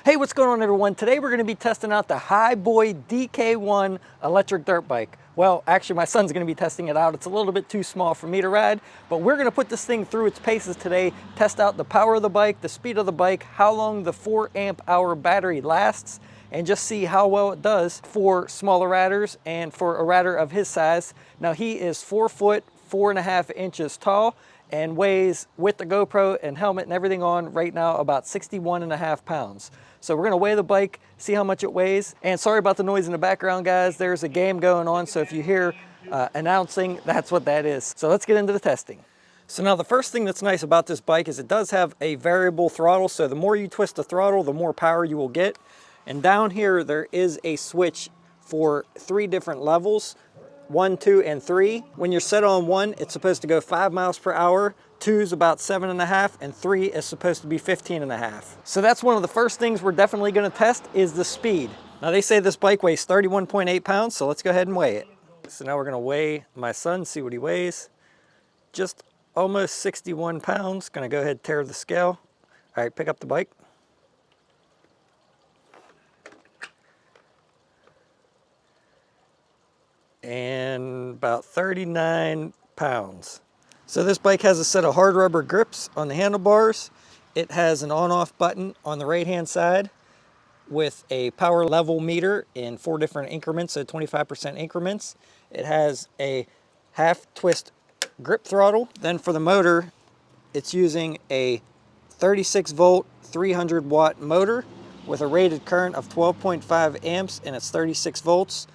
Hey, what's going on everyone? Today we're going to be testing out the Hiboy DK1 electric dirt bike. Well, actually my son's going to be testing it out. It's a little bit too small for me to ride, but we're going to put this thing through its paces today, test out the power of the bike, the speed of the bike, how long the 4 amp hour battery lasts, and just see how well it does for smaller riders and for a rider of his size. Now he is 4 foot 4.5 inches tall and weighs, with the GoPro and helmet and everything on right now, about 61.5 pounds. So we're gonna weigh the bike, see how much it weighs. And sorry about the noise in the background, guys. There's a game going on, so if you hear announcing, that's what that is. So let's get into the testing. So now the first thing that's nice about this bike is it does have a variable throttle. So the more you twist the throttle, the more power you will get. And down here, there is a switch for 3 different levels. 1, 2, and 3. When you're set on 1, it's supposed to go 5 miles per hour, 2 is about 7.5, and 3 is supposed to be 15.5. So that's one of the first things we're definitely going to test is the speed. Now they say this bike weighs 31.8 pounds, so let's go ahead and weigh it. So now we're going to weigh my son, see what he weighs. Just almost 61 pounds. Going to go ahead and tear the scale. All right, pick up the bike. And about 39 pounds. So this bike has a set of hard rubber grips on the handlebars. It has an on-off button on the right-hand side with a power level meter in 4 different increments, so 25% increments. It has a half twist grip throttle. Then for the motor, it's using a 36 volt, 300 watt motor with a rated current of 12.5 amps and it's 36 volts.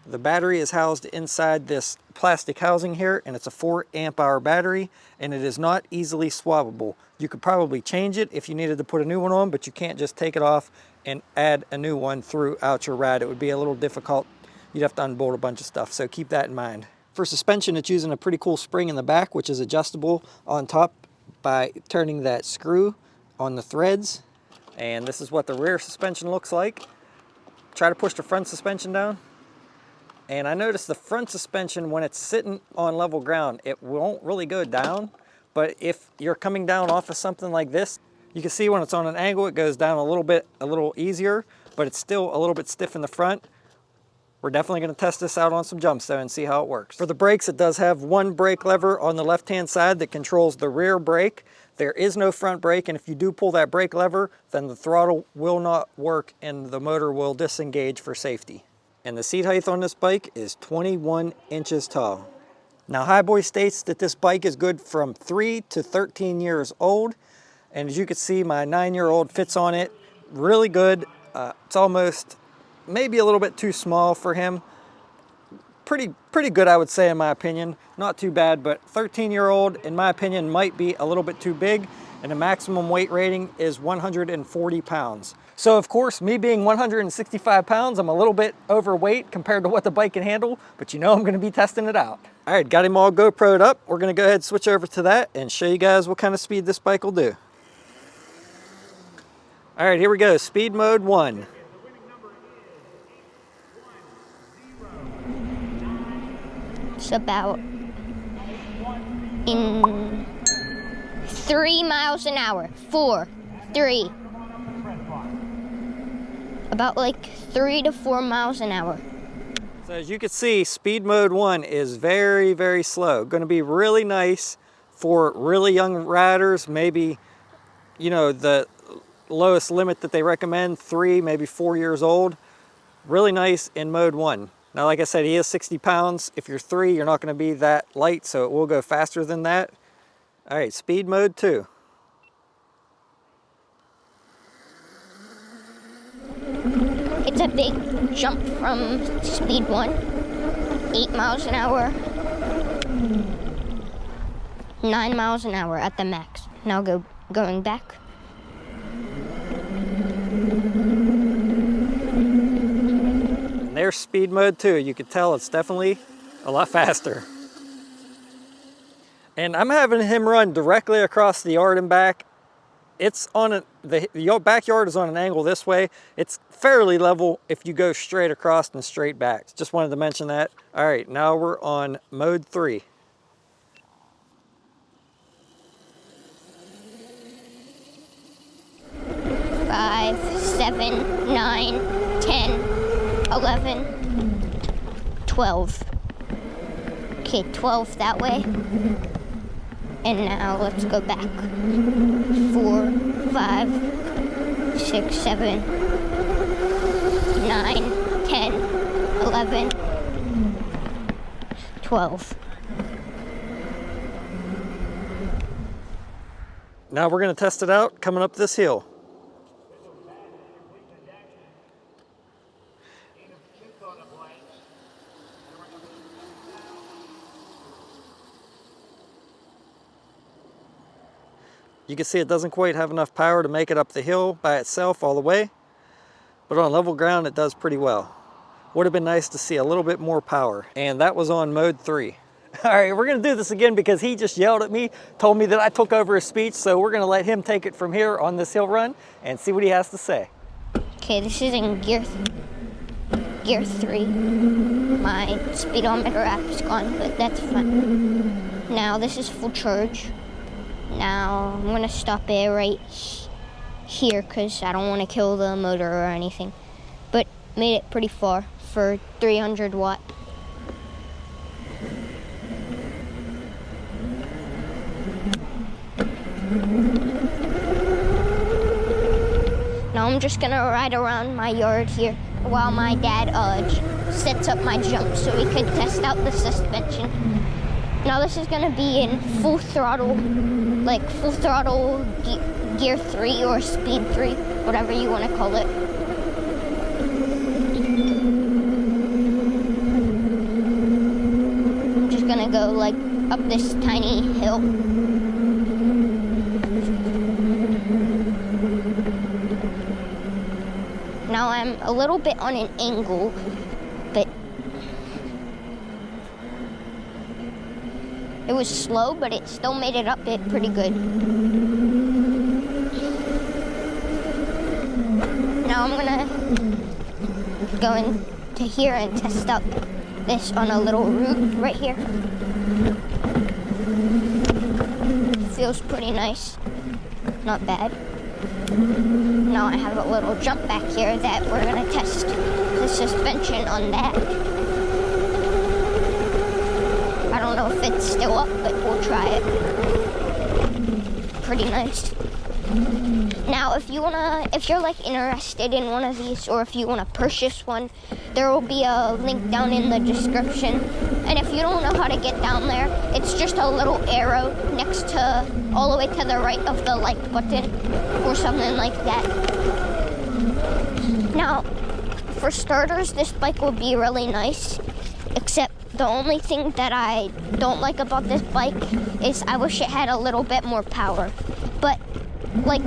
The battery is housed inside this plastic housing here, and it's a 4 amp hour battery, and it is not easily swappable. You could probably change it if you needed to put a new one on, but you can't just take it off and add a new one throughout your ride. It would be a little difficult. You'd have to unbolt a bunch of stuff, so keep that in mind. For suspension, it's using a pretty cool spring in the back, which is adjustable on top by turning that screw on the threads. And this is what the rear suspension looks like. Try to push the front suspension down. And I noticed the front suspension, when it's sitting on level ground, it won't really go down. But if you're coming down off of something like this, you can see when it's on an angle, it goes down a little easier, but it's still a little bit stiff in the front. We're definitely going to test this out on some jumps though and see how it works. For the brakes, it does have one brake lever on the left-hand side that controls the rear brake. There is no front brake, and if you do pull that brake lever, then the throttle will not work and the motor will disengage for safety. And the seat height on this bike is 21 inches tall. Now Hiboy states that this bike is good from 3 to 13 years old. And as you can see, my 9-year-old fits on it really good. It's almost maybe a little bit too small for him. Pretty good, I would say, in my opinion. Not too bad, but 13-year-old, in my opinion, might be a little bit too big. And the maximum weight rating is 140 pounds. So of course, me being 165 pounds, I'm a little bit overweight compared to what the bike can handle, but you know I'm gonna be testing it out. All right, got him all GoPro'd up. We're gonna go ahead and switch over to that and show you guys what kind of speed this bike will do. All right, here we go, speed mode 1. It's about in 3 miles an hour. 4, 3. About like 3 to 4 miles an hour. So as you can see, speed mode 1 is very, very slow. Going to be really nice for really young riders. Maybe, you know, the lowest limit that they recommend, 3, maybe 4 years old. Really nice in mode 1. Now, like I said, he is 60 pounds. If you're 3, you're not going to be that light, so it will go faster than that. All right, speed mode 2. It's a big jump from speed 1, 8 miles an hour, 9 miles an hour at the max. Now going back. And there's speed mode 2. You can tell it's definitely a lot faster. And I'm having him run directly across the yard and back. It's on the backyard is on an angle this way. It's fairly level if you go straight across and straight back. Just wanted to mention that. All right, now we're on mode 3. 5, 7, 9, 10, 11, 12. Okay, 12 that way. And now let's go back. 4, 5, 6, 7, 9, 10, 11, 12. Now we're going to test it out coming up this hill. You can see it doesn't quite have enough power to make it up the hill by itself all the way, but on level ground it does pretty well. Would have been nice to see a little bit more power. And that was on mode 3. All right, we're gonna do this again because he just yelled at me, told me that I took over his speech, so we're gonna let him take it from here on this hill run and see what he has to say. Okay, this is in gear 3. My speedometer app is gone, but that's fine. Now this is full charge. Now I'm gonna stop it right here because I don't want to kill the motor or anything. But made it pretty far for 300 watt. Now I'm just gonna ride around my yard here while my dad sets up my jump so we could test out the suspension. Now this is gonna be in full throttle, like full throttle gear 3 or speed 3, whatever you want to call it. I'm just gonna go like up this tiny hill. Now I'm a little bit on an angle, but it was slow, but it still made it up it pretty good. Now I'm gonna go into here and test out this on a little route right here. Feels pretty nice, not bad. Now I have a little jump back here that we're gonna test the suspension on that. I don't know if it's still up, but we'll try it. Pretty nice. Now, if you're like interested in one of these, or if you want to purchase one, there will be a link down in the description. And if you don't know how to get down there, it's just a little arrow next to, all the way to the right of the like button, or something like that. Now, for starters, this bike will be really nice, except the only thing that I don't like about this bike is I wish it had a little bit more power. But like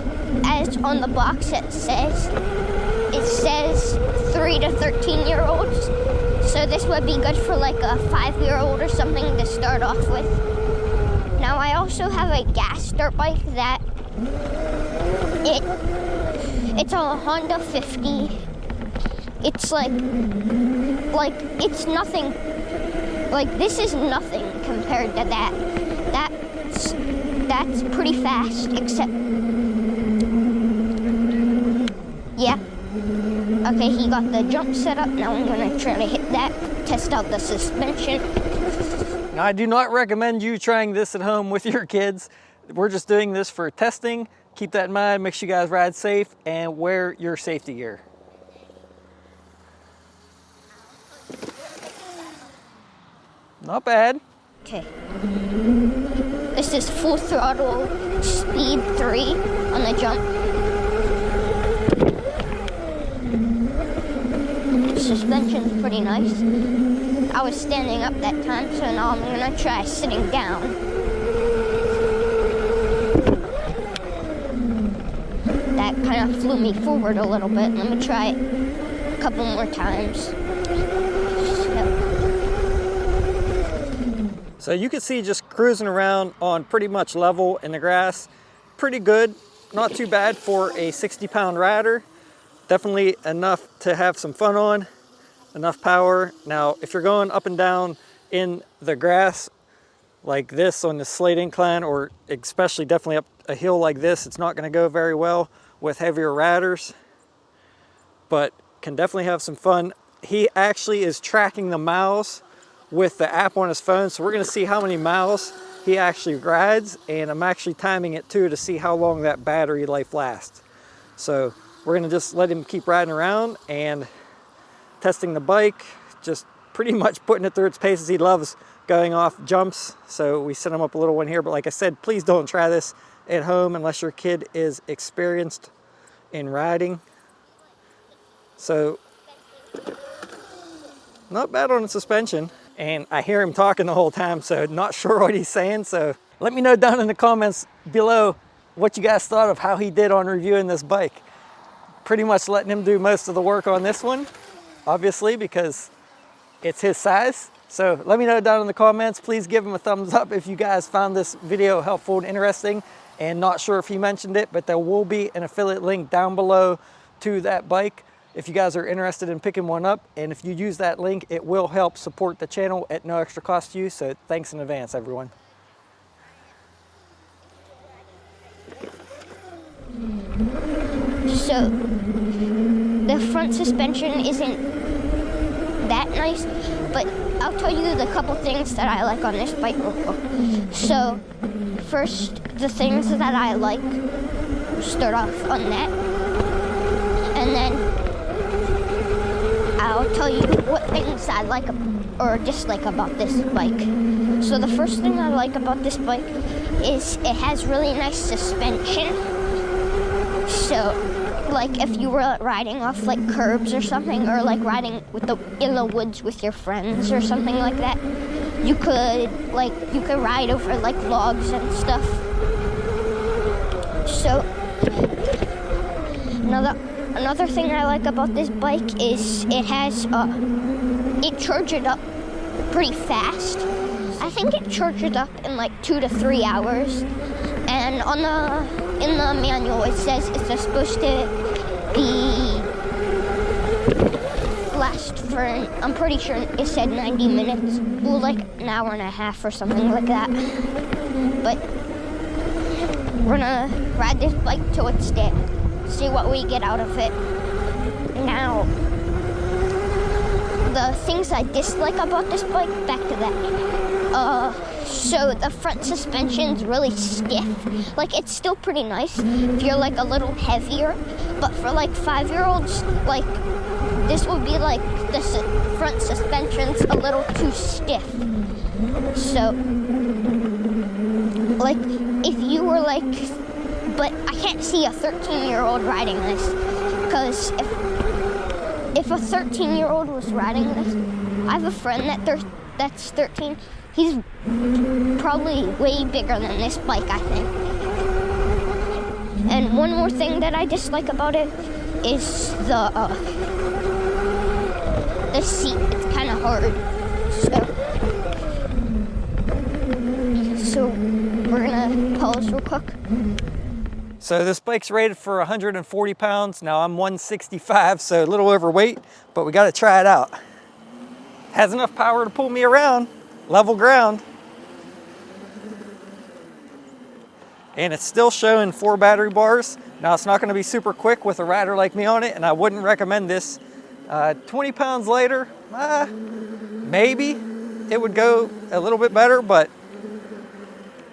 as on the box it says 3 to 13-year-olds. So this would be good for like a 5-year-old or something to start off with. Now I also have a gas dirt bike that it's a Honda 50. It's like it's nothing. Like this is nothing compared to that. That's pretty fast, except yeah. Okay, he got the jump set up. Now I'm gonna try to hit that, test out the suspension. Now, I do not recommend you trying this at home with your kids. We're just doing this for testing. Keep that in mind. Make sure you guys ride safe and wear your safety gear. Not bad. Okay. This is full throttle, speed 3 on the jump. Suspension's pretty nice. I was standing up that time, so now I'm gonna try sitting down. That kind of flew me forward a little bit. Let me try it a couple more times. So you can see just cruising around on pretty much level in the grass. Pretty good, not too bad for a 60-pound rider. Definitely enough to have some fun on, enough power. Now, if you're going up and down in the grass like this on the slate incline, or especially definitely up a hill like this, it's not gonna go very well with heavier riders. but can definitely have some fun. He actually is tracking the miles with the app on his phone, so we're gonna see how many miles he actually rides, and I'm actually timing it too to see how long that battery life lasts. So we're gonna just let him keep riding around and testing the bike, just pretty much putting it through its paces. He loves going off jumps, so we set him up a little one here. But like I said, please don't try this at home unless your kid is experienced in riding. So not bad on the suspension. And I hear him talking the whole time, so not sure what he's saying. So let me know down in the comments below what you guys thought of how he did on reviewing this bike. Pretty much letting him do most of the work on this one, obviously, because it's his size. So let me know down in the comments. Please give him a thumbs up if you guys found this video helpful and interesting. And not sure if he mentioned it, but there will be an affiliate link down below to that bike if you guys are interested in picking one up. And if you use that link, it will help support the channel at no extra cost to you. So thanks in advance, everyone. So the front suspension isn't that nice, but I'll tell you the couple things that I like on this bike real quick. So first, the things that I like, start off on that, and then I'll tell you what things I like or dislike about this bike. So the first thing I like about this bike is it has really nice suspension. So like if you were riding off like curbs or something, or like riding in the woods with your friends or something like that, you could ride over like logs and stuff. So another thing I like about this bike is it has it charges up pretty fast. I think it charges up in like 2 to 3 hours. And in the manual it says it's supposed to be last for, I'm pretty sure it said 90 minutes, well like an hour and a half or something like that. But we're gonna ride this bike till it's dead, see what we get out of it. Now, the things I dislike about this bike, back to that. So the front suspension's really stiff. Like, it's still pretty nice if you're like a little heavier, but for like 5-year-olds, like this would be like the front suspension's a little too stiff. So like if you were like, but I can't see a 13-year-old riding this, because if a 13-year-old was riding this, I have a friend that's 13. He's probably way bigger than this bike, I think. And one more thing that I dislike about it is the seat. It's kind of hard. So we're gonna pause real quick. So this bike's rated for 140 pounds. Now I'm 165, so a little overweight, but we got to try it out. Has enough power to pull me around level ground. And it's still showing 4 battery bars. Now it's not going to be super quick with a rider like me on it, and I wouldn't recommend this. 20 pounds later, maybe it would go a little bit better, but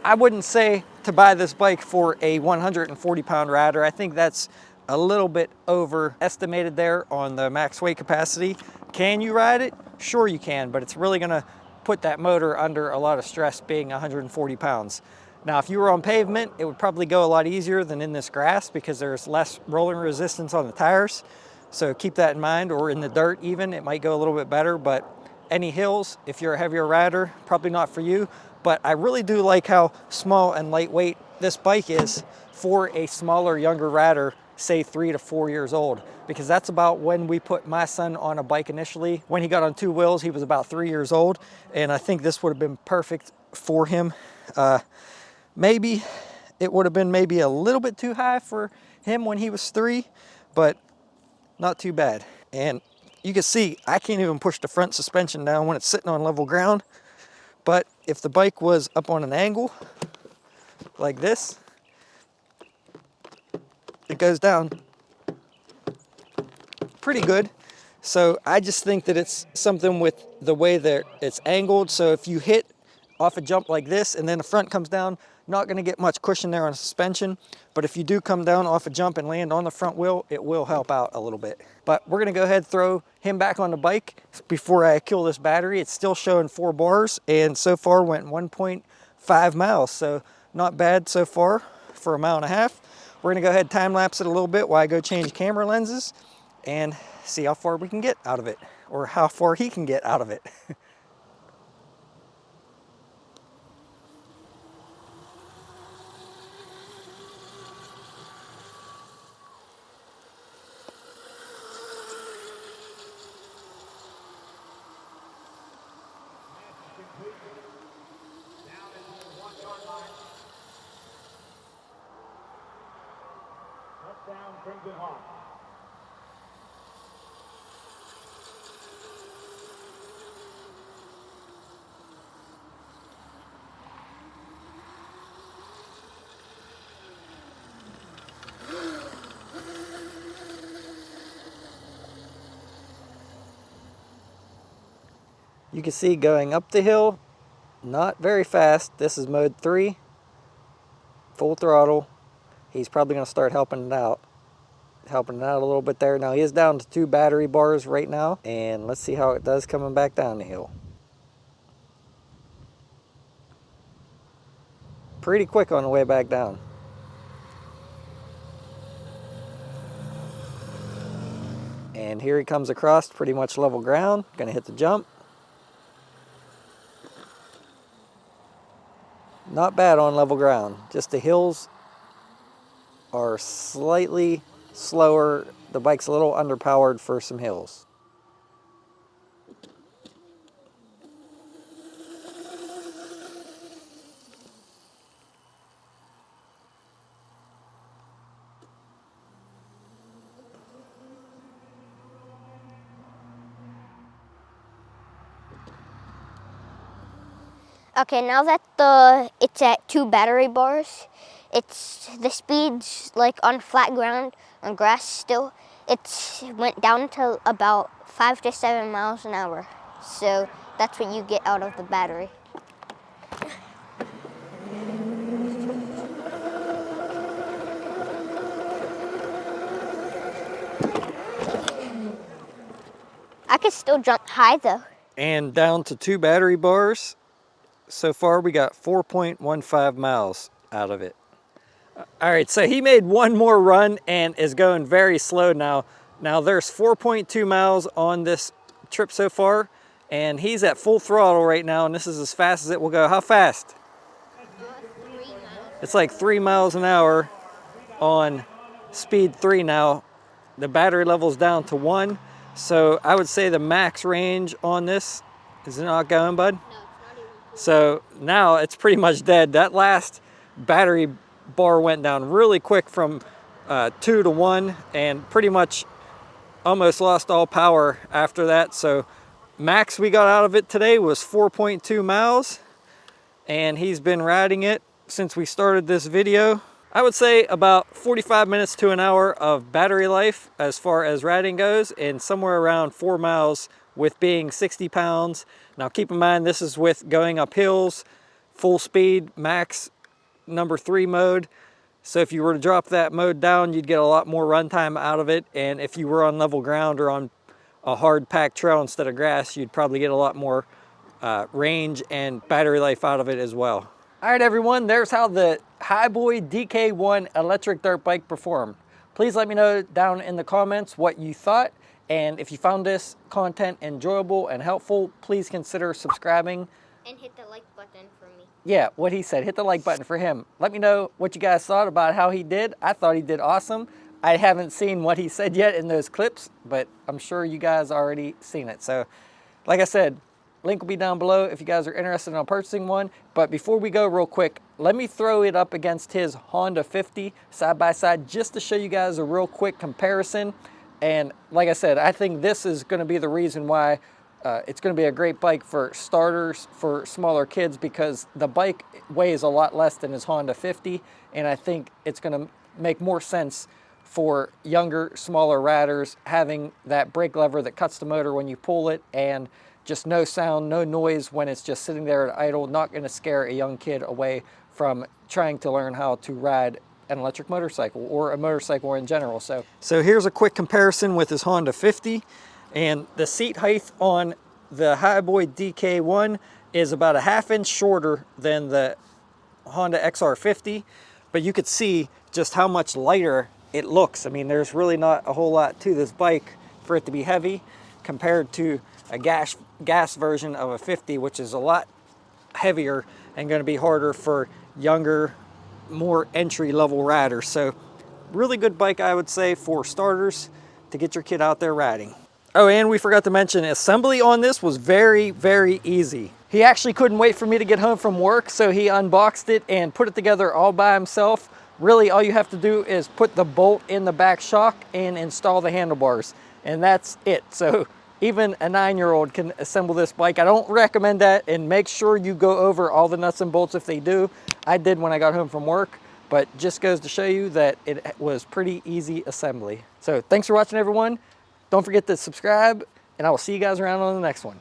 I wouldn't say to buy this bike for a 140 pound rider. I think that's a little bit overestimated there on the max weight capacity. Can you ride it? Sure you can, but it's really gonna put that motor under a lot of stress being 140 pounds. Now, if you were on pavement, it would probably go a lot easier than in this grass because there's less rolling resistance on the tires. So keep that in mind, or in the dirt even, it might go a little bit better, but any hills, if you're a heavier rider, probably not for you. But I really do like how small and lightweight this bike is for a smaller, younger rider, say 3 to 4 years old, because that's about when we put my son on a bike initially. When he got on 2 wheels, he was about 3 years old, and I think this would have been perfect for him. Maybe it would have been maybe a little bit too high for him when he was 3, but not too bad. And you can see I can't even push the front suspension down when it's sitting on level ground. But if the bike was up on an angle like this, it goes down pretty good. So I just think that it's something with the way that it's angled. So if you hit off a jump like this and then the front comes down, not going to get much cushion there on suspension. But if you do come down off a jump and land on the front wheel, it will help out a little bit. But we're going to go ahead and throw him back on the bike before I kill this battery. It's still showing 4 bars and so far went 1.5 miles. So not bad so far for 1.5 miles. We're going to go ahead and time lapse it a little bit while I go change camera lenses and see how far we can get out of it, or how far he can get out of it. You can see going up the hill, not very fast. This is mode 3, full throttle. He's probably going to start helping it out a little bit there. Now he is down to 2 battery bars right now, and let's see how it does coming back down the hill. Pretty quick on the way back down. And here he comes across pretty much level ground. Gonna hit the jump. Not bad on level ground. Just the hills are slightly slower. The bike's a little underpowered for some hills. Okay, now that it's at 2 battery bars, the speed's like on flat ground, on grass still, it went down to about 5 to 7 miles an hour. So that's what you get out of the battery. I could still jump high though. And down to 2 battery bars. So far we got 4.15 miles out of it. All right, so he made one more run and is going very slow now. Now there's 4.2 miles on this trip so far, and he's at full throttle right now, and this is as fast as it will go. How fast? 3 miles. It's like 3 miles an hour on speed 3 now. The battery level's down to 1, so I would say the max range on this is not going, bud? No, it's not even. So now it's pretty much dead. That last battery bar went down really quick from 2 to 1 and pretty much almost lost all power after that. So max we got out of it today was 4.2 miles, and he's been riding it since we started this video. I would say about 45 minutes to an hour of battery life as far as riding goes, and somewhere around 4 miles with being 60 pounds. Now keep in mind, this is with going up hills, full speed, max number 3 mode. So if you were to drop that mode down, you'd get a lot more runtime out of it. And if you were on level ground or on a hard packed trail instead of grass, you'd probably get a lot more range and battery life out of it as well. All right, everyone, there's how the Hiboy DK1 electric dirt bike performed. Please let me know down in the comments what you thought. And if you found this content enjoyable and helpful, please consider subscribing. And hit the like button for me. Yeah, what he said, hit the like button for him. Let me know what you guys thought about how he did. I thought he did awesome. I haven't seen what he said yet in those clips, but I'm sure you guys already seen it. So, like I said, link will be down below if you guys are interested in purchasing one. But before we go real quick, let me throw it up against his Honda 50 side by side just to show you guys a real quick comparison. And like I said, I think this is going to be the reason why it's going to be a great bike for starters, for smaller kids, because the bike weighs a lot less than his Honda 50. And I think it's going to make more sense for younger, smaller riders, having that brake lever that cuts the motor when you pull it, and just no sound, no noise when it's just sitting there at idle, not going to scare a young kid away from trying to learn how to ride an electric motorcycle or a motorcycle in general. So here's a quick comparison with his Honda 50, and the seat height on the Hiboy DK1 is about a ½ inch shorter than the Honda XR50, but you could see just how much lighter it looks. I mean, there's really not a whole lot to this bike for it to be heavy compared to a gas version of a 50, which is a lot heavier and going to be harder for younger, more entry-level riders. So really good bike, I would say, for starters to get your kid out there riding. Oh, and we forgot to mention, assembly on this was very, very easy. He actually couldn't wait for me to get home from work, so he unboxed it and put it together all by himself. Really, all you have to do is put the bolt in the back shock and install the handlebars, and that's it. So even a 9-year-old can assemble this bike. I don't recommend that, and make sure you go over all the nuts and bolts if they do. I did when I got home from work, but just goes to show you that it was pretty easy assembly. So thanks for watching, everyone. Don't forget to subscribe, and I will see you guys around on the next one.